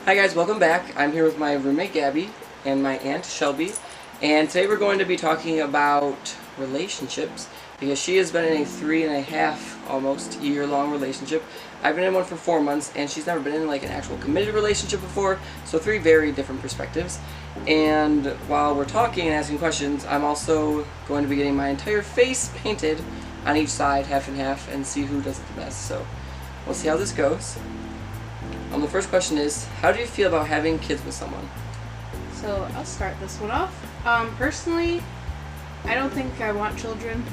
Hi guys, welcome back. I'm here with my roommate Gabby and my aunt Shelby, and today we're going to be talking about relationships because she has been in a 3.5 almost year-long relationship. I've been in one for 4 months and she's never been in like an actual committed relationship before, so 3 very different perspectives. And while we're talking and asking questions, I'm also going to be getting my entire face painted on each side, half and half, and see who does it the best. So we'll see how this goes. The first question is, how do you feel about having kids with someone? So I'll start this one off. Personally, I don't think I want children.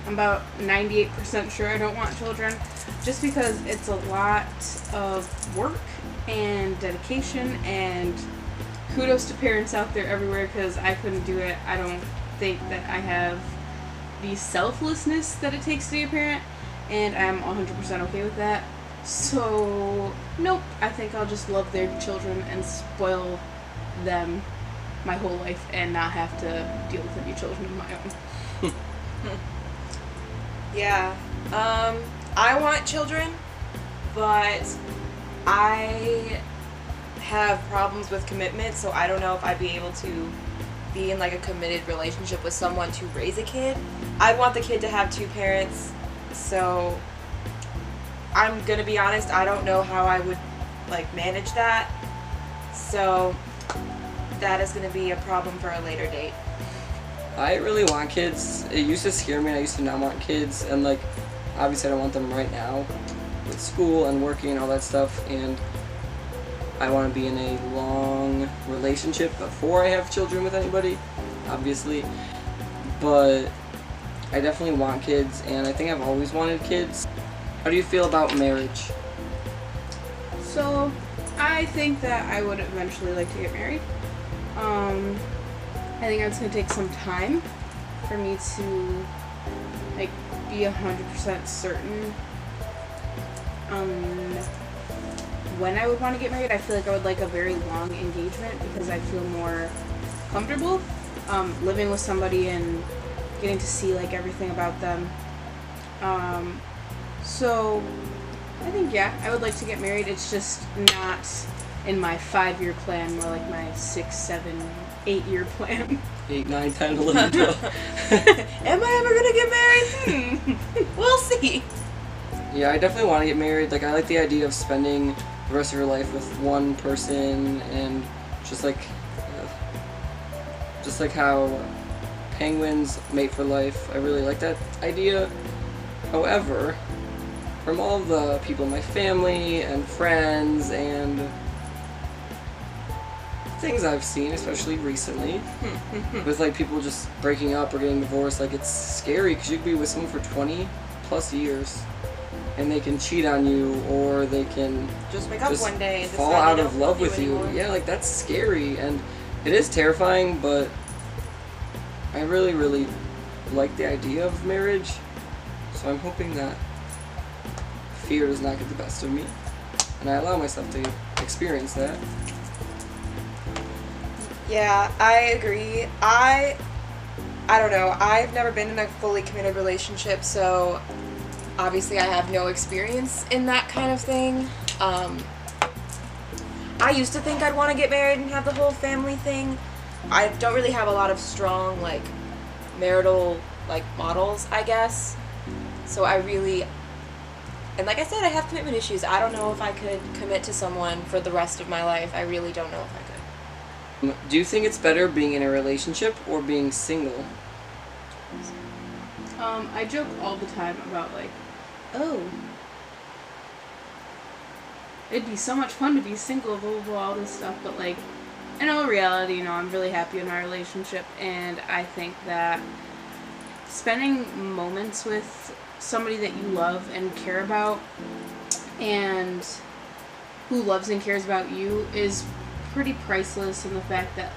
I'm about 98% sure I don't want children, just because it's a lot of work and dedication, and kudos to parents out there everywhere because I couldn't do it. I don't think that I have the selflessness that it takes to be a parent, and I'm 100% okay with that. So, nope, I think I'll just love their children and spoil them my whole life and not have to deal with any children of my own. Yeah, I want children, but I have problems with commitment, so I don't know if I'd be able to be in like a committed relationship with someone to raise a kid. I want the kid to have 2 parents, so I'm gonna be honest, I don't know how I would like manage that, so that is gonna be a problem for a later date. I really want kids. It used to scare me, and I used to not want kids, and like obviously I don't want them right now with school and working and all that stuff, and I want to be in a long relationship before I have children with anybody, obviously, but I definitely want kids, and I think I've always wanted kids. How do you feel about marriage? So, I think that I would eventually like to get married. I think it's going to take some time for me to like be 100% certain when I would want to get married. I feel like I would like a very long engagement because I feel more comfortable living with somebody and getting to see like everything about them. So I think, yeah, I would like to get married. It's just not in my 5-year plan, more like my 6, 7, 8-year plan. 8, 9, 10, 11, 12. Am I ever gonna get married? We'll see. Yeah, I definitely want to get married. Like, I like the idea of spending the rest of your life with one person, and just like how penguins mate for life. I really like that idea. However, from all of the people in my family and friends and things I've seen, especially recently, with like people just breaking up or getting divorced, like it's scary because you could be with someone for 20 plus years and they can cheat on you, or they can just wake up one day and fall decide out they of don't love love with you you. anymore. Yeah, like that's scary, and it is terrifying, but I really, really like the idea of marriage, so I'm hoping that fear does not get the best of me, and I allow myself to experience that. Yeah, I agree. I don't know. I've never been in a fully committed relationship, so obviously I have no experience in that kind of thing. I used to think I'd want to get married and have the whole family thing. I don't really have a lot of strong, like, marital, like, models, I guess. So I really... And like I said, I have commitment issues. I don't know if I could commit to someone for the rest of my life. I really don't know if I could. Do you think it's better being in a relationship or being single? I joke all the time about like, oh, it'd be so much fun to be single, blah, blah, blah, all this stuff, but like, in all reality, I'm really happy in my relationship, and I think that spending moments with somebody that you love and care about, and who loves and cares about you, is pretty priceless in the fact that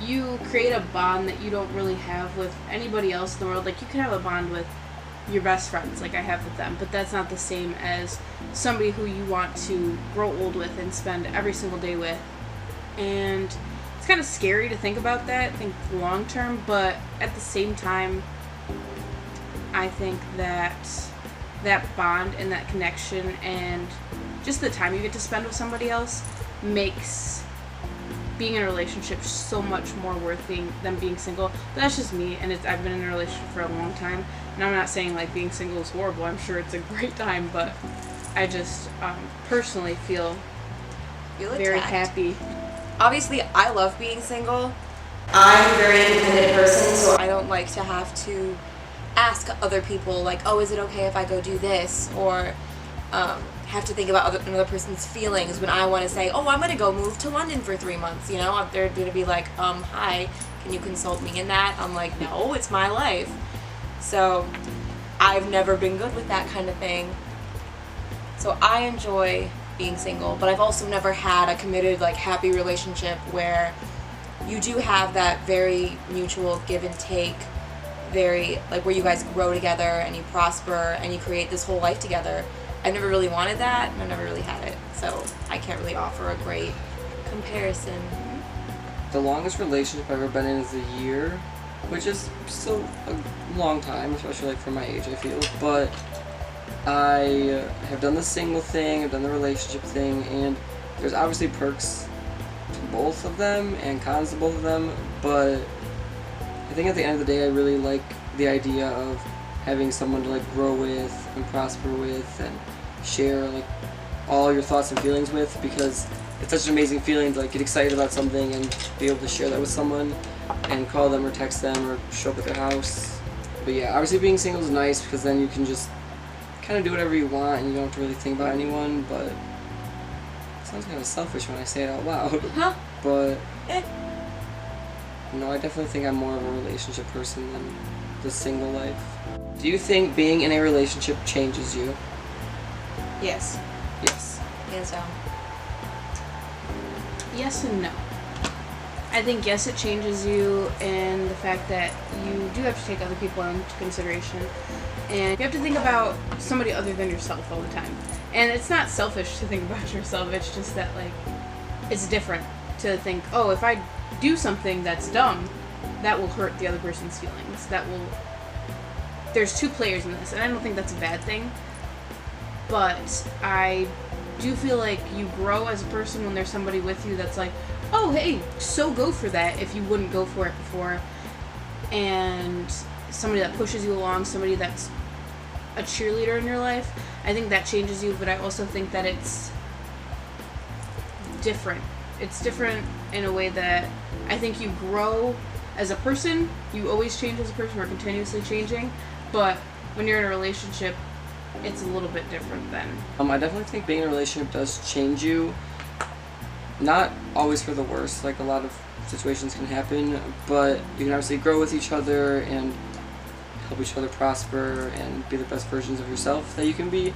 you create a bond that you don't really have with anybody else in the world. Like, you can have a bond with your best friends, like I have with them, but that's not the same as somebody who you want to grow old with and spend every single day with. And it's kind of scary to think about that, think long term, but at the same time, I think that that bond and that connection and just the time you get to spend with somebody else makes being in a relationship so much more worth than being single. But that's just me, and I've been in a relationship for a long time, and I'm not saying like being single is horrible. I'm sure it's a great time, but I just personally feel very happy. Obviously, I love being single. I'm a very independent person, so I don't like to have to ask other people, like, oh, is it okay if I go do this? Or have to think about another person's feelings when I want to say, oh, I'm going to go move to London for 3 months. You know, they're going to be like, hi, can you consult me in that? I'm like, no, it's my life. So I've never been good with that kind of thing. So I enjoy being single, but I've also never had a committed, like, happy relationship where you do have that very mutual give and take, very, like, where you guys grow together and you prosper and you create this whole life together. I never really wanted that, and I never really had it, so I can't really offer a great comparison. The longest relationship I've ever been in is a year, which is still a long time, especially like for my age, I feel. But I have done the single thing, I've done the relationship thing, and there's obviously perks to both of them and cons to both of them, but I think at the end of the day I really like the idea of having someone to like grow with and prosper with and share like all your thoughts and feelings with, because it's such an amazing feeling to like get excited about something and be able to share that with someone and call them or text them or show up at their house. But yeah, obviously being single is nice because then you can just kind of do whatever you want and you don't have to really think about anyone, but it sounds kind of selfish when I say it out loud. Huh? But no, I definitely think I'm more of a relationship person than the single life. Do you think being in a relationship changes you? Yes. Yes. Hands down. Yes and no. I think yes, it changes you in the fact that you do have to take other people into consideration, and you have to think about somebody other than yourself all the time. And it's not selfish to think about yourself, it's just that, like, it's different to think, oh, if I do something that's dumb, that will hurt the other person's feelings. There's two players in this, and I don't think that's a bad thing, but I do feel like you grow as a person when there's somebody with you that's like, oh, hey, so go for that if you wouldn't go for it before, and somebody that pushes you along, somebody that's a cheerleader in your life. I think that changes you, but I also think that it's different. It's different in a way that I think you grow as a person. You always change as a person. We're continuously changing. But when you're in a relationship, it's a little bit different then. I definitely think being in a relationship does change you. Not always for the worse, like a lot of situations can happen, but you can obviously grow with each other and help each other prosper and be the best versions of yourself that you can be.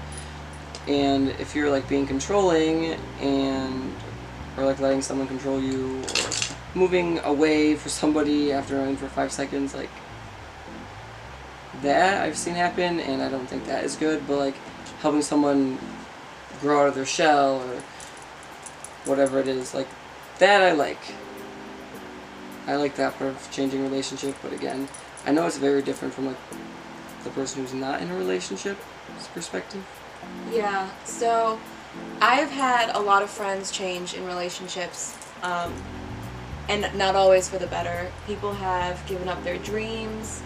And if you're like being controlling or like letting someone control you or moving away for somebody after running for 5 seconds, like that I've seen happen, and I don't think that is good. But like helping someone grow out of their shell or whatever it is, like that I like that part of changing relationship. But again, I know it's very different from like the person who's not in a relationship's perspective. Yeah, so I've had a lot of friends change in relationships, and not always for the better. People have given up their dreams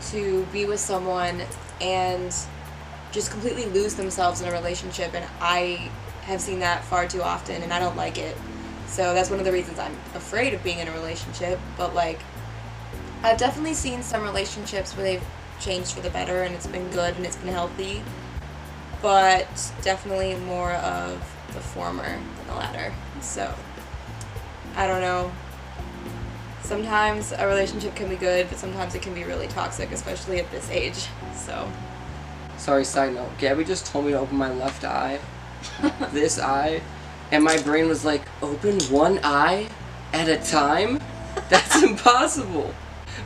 to be with someone and just completely lose themselves in a relationship, and I have seen that far too often, and I don't like it. So that's one of the reasons I'm afraid of being in a relationship. But like, I've definitely seen some relationships where they've changed for the better and it's been good and it's been healthy, but definitely more of the former than the latter. So I don't know. Sometimes a relationship can be good, but sometimes it can be really toxic, especially at this age. So Sorry, side note, Gabby just told me to open my left eye, this eye, and my brain was like, open one eye at a time? That's impossible.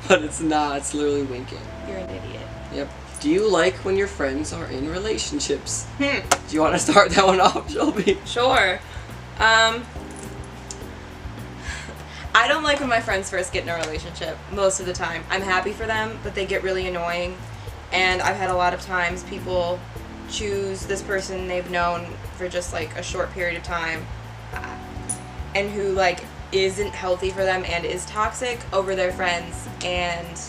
But it's not, it's literally winking. you're an idiot. Yep. Do you like when your friends are in relationships? Do you want to start that one off, Shelby? Sure. I don't like when my friends first get in a relationship, most of the time. I'm happy for them, but they get really annoying. And I've had a lot of times people choose this person they've known for just like a short period of time. and who like isn't healthy for them and is toxic over their friends, and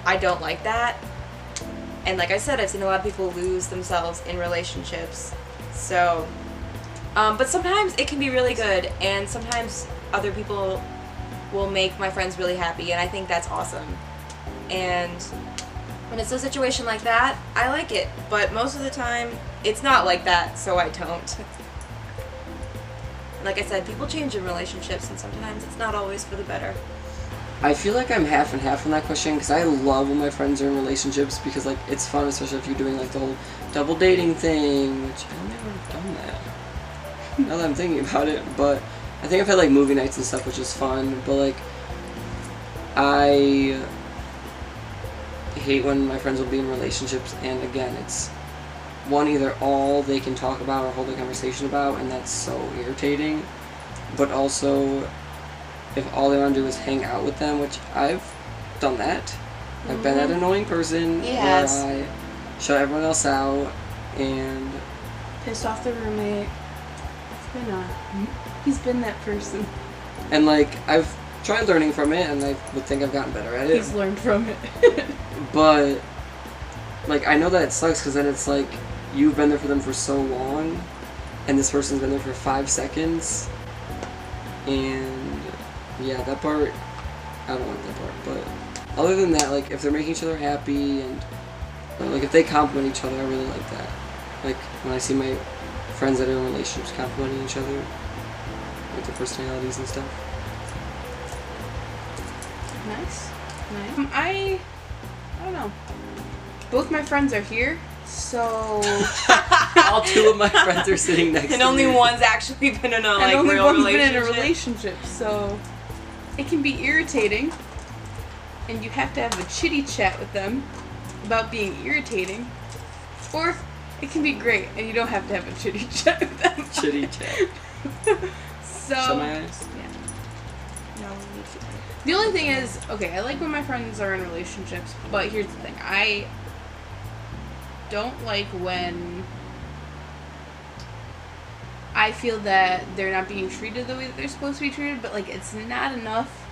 I don't like that. And like I said, I've seen a lot of people lose themselves in relationships. So, but sometimes it can be really good, and sometimes other people will make my friends really happy, and I think that's awesome. And when it's a situation like that, I like it. But most of the time, it's not like that, so I don't. Like I said, people change in relationships, and sometimes it's not always for the better. I feel like I'm half and half on that question because I love when my friends are in relationships because like it's fun, especially if you're doing like the whole double dating thing, which I've never done that. Now that I'm thinking about it, but I think I've had like movie nights and stuff, which is fun. But like, I hate when my friends will be in relationships, and again, it's one, either all they can talk about or hold a conversation about, and that's so irritating. But also, if all they want to do is hang out with them, which I've done that. I've been that annoying person where I shut everyone else out and Pissed off the roommate. He's been that person. And like I've tried learning from it, and I would think I've gotten better at it. He's learned from it. But like I know that it sucks because then it's like you've been there for them for so long, and this person's been there for 5 seconds, and yeah, that part I don't like that part. But other than that, like if they're making each other happy and like if they compliment each other, I really like that. Like when I see my friends that are in relationships complimenting each other with their personalities and stuff. Nice. I don't know. Both my friends are here, so All 2 of my friends are sitting next to me. And only one's actually been in a like and only real one's relationship. been in a relationship, so it can be irritating, and you have to have a chitty chat with them about being irritating, or it can be great, and you don't have to have a chitty chat with them. Chitty chat. So Shut my eyes. yeah. No, we need to. The only thing is, okay, I like when my friends are in relationships, but here's the thing. I don't like when I feel that they're not being treated the way that they're supposed to be treated, but like it's not enough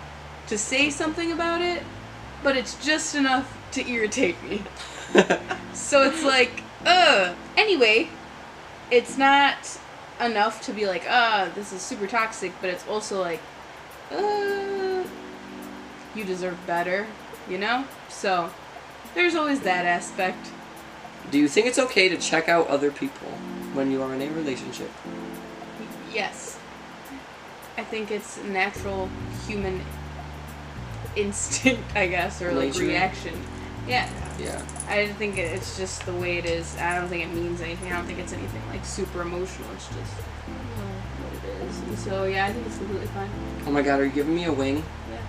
to say something about it, but it's just enough to irritate me. So it's like, anyway, it's not enough to be like, this is super toxic, but it's also like, you deserve better, you know? So, there's always that aspect. Do you think it's okay to check out other people when you are in a relationship? Yes. I think it's a natural human instinct, I guess, or like Nature. reaction. Yeah. Yeah. I think it's just the way it is. I don't think it means anything. I don't think it's anything like super emotional. It's just what it is. And so yeah, I think it's completely fine. Oh my god, are you giving me a wing? Yeah.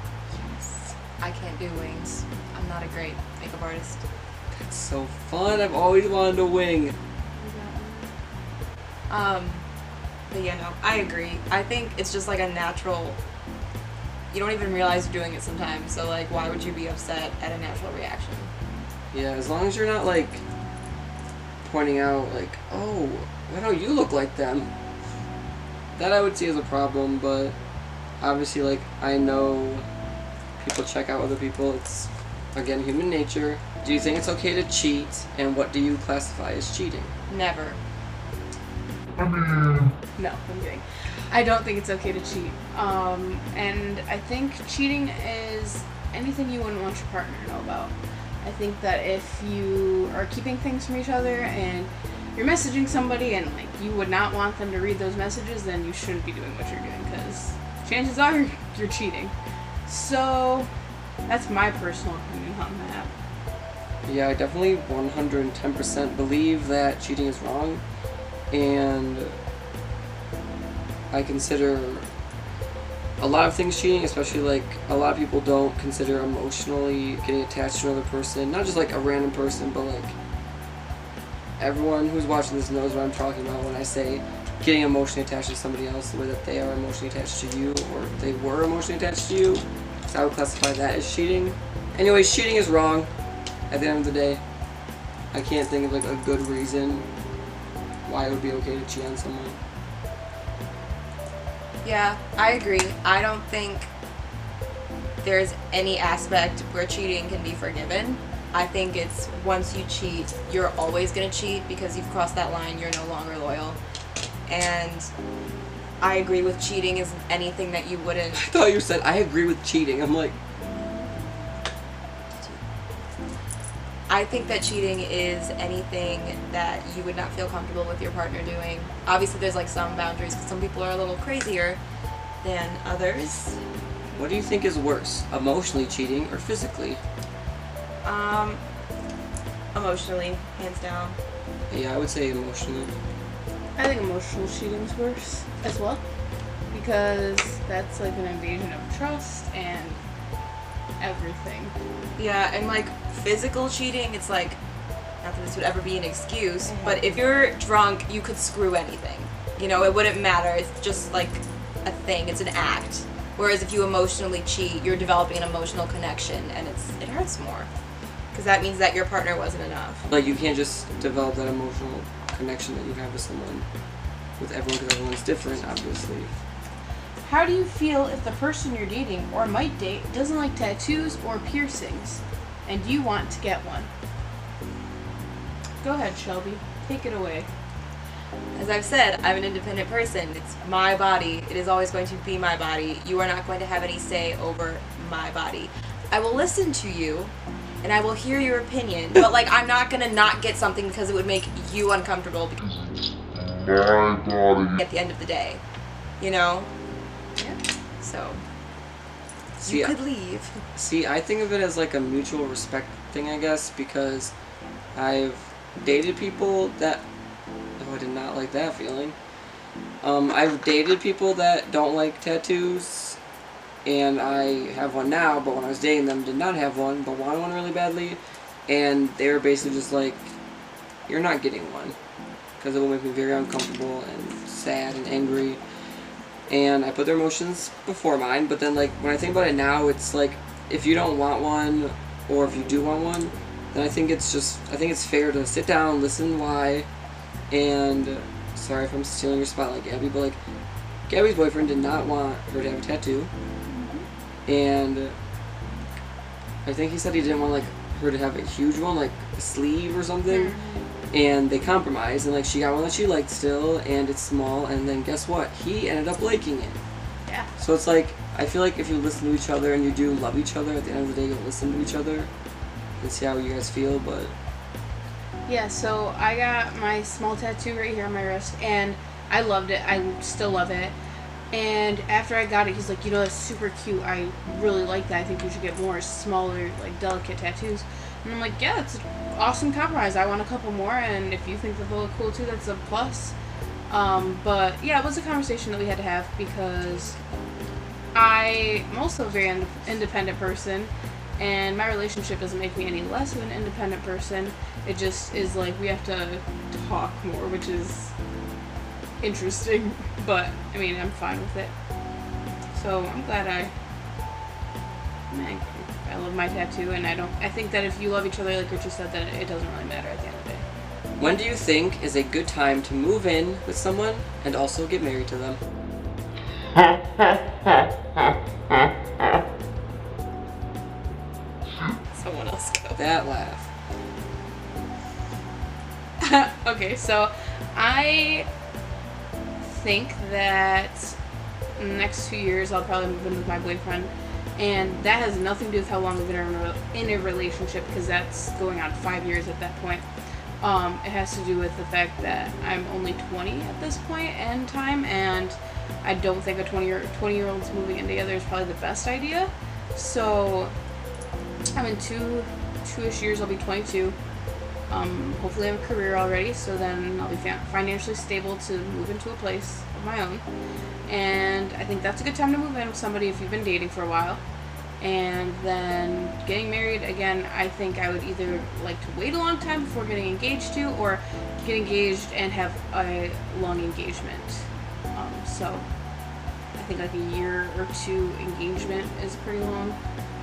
Yes. I can't do wings. I'm not a great makeup artist. That's so fun. I've always wanted a wing. But yeah, no, I agree. I think it's just like a natural. You don't even realize you're doing it sometimes. So like, why would you be upset at a natural reaction? Yeah, as long as you're not like pointing out like, oh, why don't you look like them? That I would see as a problem, but obviously like I know people check out other people. It's again human nature. Do you think it's okay to cheat, and what do you classify as cheating? Never. No, I'm kidding. I don't think it's okay to cheat. And I think cheating is anything you wouldn't want your partner to know about. I think that if you are keeping things from each other and you're messaging somebody and like you would not want them to read those messages, then you shouldn't be doing what you're doing because chances are you're cheating. So that's my personal opinion on that. Yeah, I definitely 110% believe that cheating is wrong, and I consider a lot of things cheating, especially like a lot of people don't consider emotionally getting attached to another person, not just like a random person, but like everyone who's watching this knows what I'm talking about when I say getting emotionally attached to somebody else the way that they are emotionally attached to you, or they were emotionally attached to you. So I would classify that as cheating. Anyways, cheating is wrong at the end of the day. I can't think of like a good reason why it would be okay to cheat on someone. Yeah, I agree. I don't think there's any aspect where cheating can be forgiven. I think it's once you cheat, you're always going to cheat because you've crossed that line, you're no longer loyal. And I agree with cheating isn't anything that you wouldn't. I thought you said, I agree with cheating. I'm like, I think that cheating is anything that you would not feel comfortable with your partner doing. Obviously, there's like some boundaries because some people are a little crazier than others. what do you think is worse, emotionally cheating or physically? Emotionally, hands down. Yeah, I would say emotionally. I think emotional cheating's worse as well, because that's like an invasion of trust and everything. Yeah, and like physical cheating, it's like, not that this would ever be an excuse, but if you're drunk, you could screw anything. You know, it wouldn't matter. It's just like a thing. It's an act. Whereas if you emotionally cheat, you're developing an emotional connection, and it hurts more. Because that means that your partner wasn't enough. Like, you can't just develop that emotional connection that you have with someone, with everyone, because everyone's different, obviously. How do you feel if the person you're dating or might date doesn't like tattoos or piercings, and you want to get one? Go ahead, Shelby. Take it away. As I've said, I'm an independent person. It's my body. It is always going to be my body. You are not going to have any say over my body. I will listen to you, and I will hear your opinion, but like I'm not gonna not get something because it would make you uncomfortable because it's my body at the end of the day, you know? Yeah. So See, you could leave. See, I think of it as like a mutual respect thing, I guess, because I've dated people that... Oh, I did not like that feeling. I've dated people that don't like tattoos, and I have one now, but when I was dating them, did not have one, but wanted one really badly, and they were basically just like, you're not getting one, because it will make me very uncomfortable and sad and angry, and I put their emotions before mine. But then, like, when I think about it now, it's like, if you don't want one, or if you do want one, then I think it's fair to sit down, listen why, and, sorry if I'm stealing your spotlight, Gabby, but like, Gabby's boyfriend did not want her to have a tattoo, and I think he said he didn't want like her to have a huge one, like a sleeve or something, and they compromised, and like she got one that she liked still, and it's small, and then guess what? He ended up liking it. Yeah. So it's like, I feel like if you listen to each other and you do love each other, at the end of the day you'll listen to each other and see how you guys feel, but... Yeah, so I got my small tattoo right here on my wrist, and I loved it. I still love it. And after I got it, he's like, you know, that's super cute. I really like that. I think you should get more smaller, like, delicate tattoos. And I'm like, yeah, that's an awesome compromise. I want a couple more, and if you think that they'll look cool too, that's a plus. But yeah, it was a conversation that we had to have because I'm also a very independent person, and my relationship doesn't make me any less of an independent person. It just is like we have to talk more, which is interesting, but I mean, I'm fine with it. So I'm glad I love my tattoo, and I think that if you love each other, like Richie said, then it doesn't really matter at the end of the day. When do you think is a good time to move in with someone and also get married to them? Someone else go. That laugh. Okay, so I think that in the next 2 years I'll probably move in with my boyfriend, and that has nothing to do with how long we've been in a relationship, because that's going on 5 years at that point. It has to do with the fact that I'm only 20 at this point in time, and I don't think a 20-year-old's moving in together is probably the best idea. So I'm in two-ish years, I'll be 22. Hopefully I have a career already, so then I'll be financially stable to move into a place of my own. And I think that's a good time to move in with somebody if you've been dating for a while. And then getting married, again, I think I would either like to wait a long time before getting engaged to, or get engaged and have a long engagement. So I think like a year or two engagement is pretty long.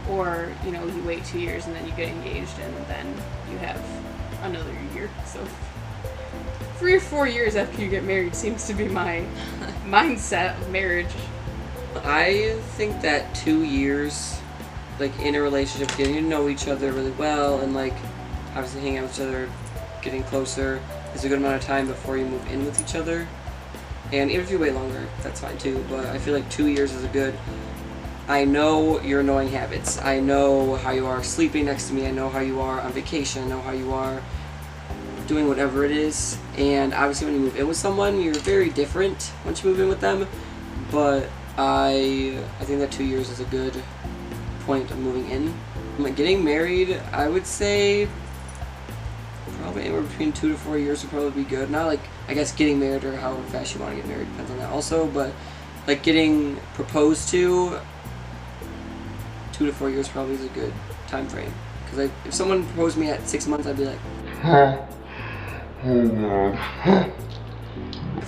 Or, you know, you wait 2 years and then you get engaged and then you have another year. So 3 or 4 years after you get married seems to be my mindset of marriage. I think that 2 years, like in a relationship, getting to know each other really well, and like obviously hanging out with each other, getting closer, is a good amount of time before you move in with each other. And even if you wait longer, that's fine too. But I feel like 2 years is a good. I know your annoying habits. I know how you are sleeping next to me. I know how you are on vacation. I know how you are doing whatever it is. And obviously when you move in with someone, you're very different once you move in with them. But I think that 2 years is a good point of moving in. Like getting married, I would say probably anywhere between 2 to 4 years would probably be good. Not like, I guess getting married or however fast you want to get married depends on that also, but like getting proposed to, 2 to 4 years probably is a good time frame. Because if someone proposed me at 6 months, I'd be like,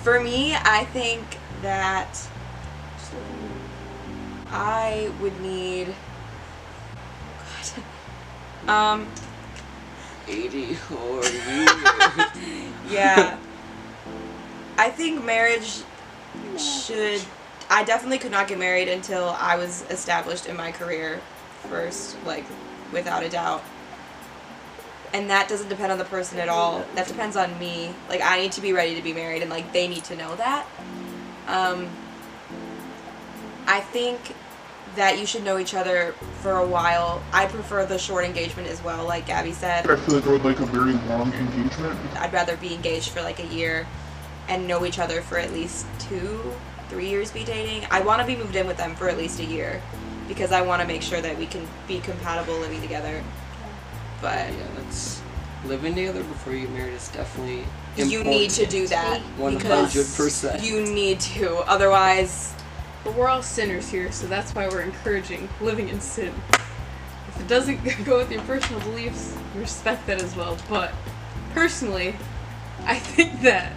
For me, I think that I would need. God. 84 years. Yeah. I think marriage should. I definitely could not get married until I was established in my career first, like, without a doubt. And that doesn't depend on the person at all. That depends on me. Like, I need to be ready to be married, and, like, they need to know that. I think that you should know each other for a while. I prefer the short engagement as well, like Gabby said. I feel like I would like a very long engagement. I'd rather be engaged for like a year and know each other for at least 2-3 years be dating. I want to be moved in with them for at least a year because I want to make sure that we can be compatible living together. But Yeah, that's living together before you get married is definitely important. you need to do that 100%. you need to. Otherwise, But we're all sinners here, so that's why we're encouraging living in sin. If it doesn't go with your personal beliefs, respect that as well. But personally, I think that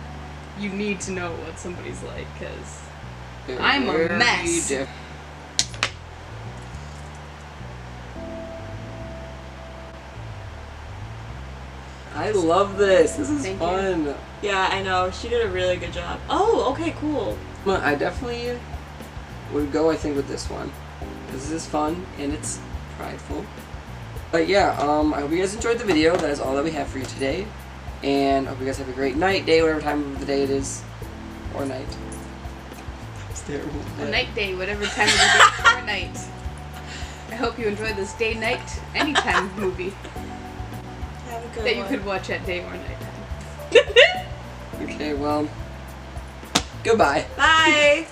you need to know what somebody's like, because I'm a Very mess. I love this. This is Thank you. fun. yeah, I know. She did a really good job. Oh, okay, cool. Well, I definitely would go, I think, with this one. This is fun and it's prideful. But yeah, I hope you guys enjoyed the video. That is all that we have for you today. And I hope you guys have a great night, day, whatever time of the day it is. Or night. It's terrible. A night day, whatever time of the day or night. I hope you enjoyed this day-night, anytime movie Have a good that you one. could watch at day or night time. Okay, well, goodbye. Bye.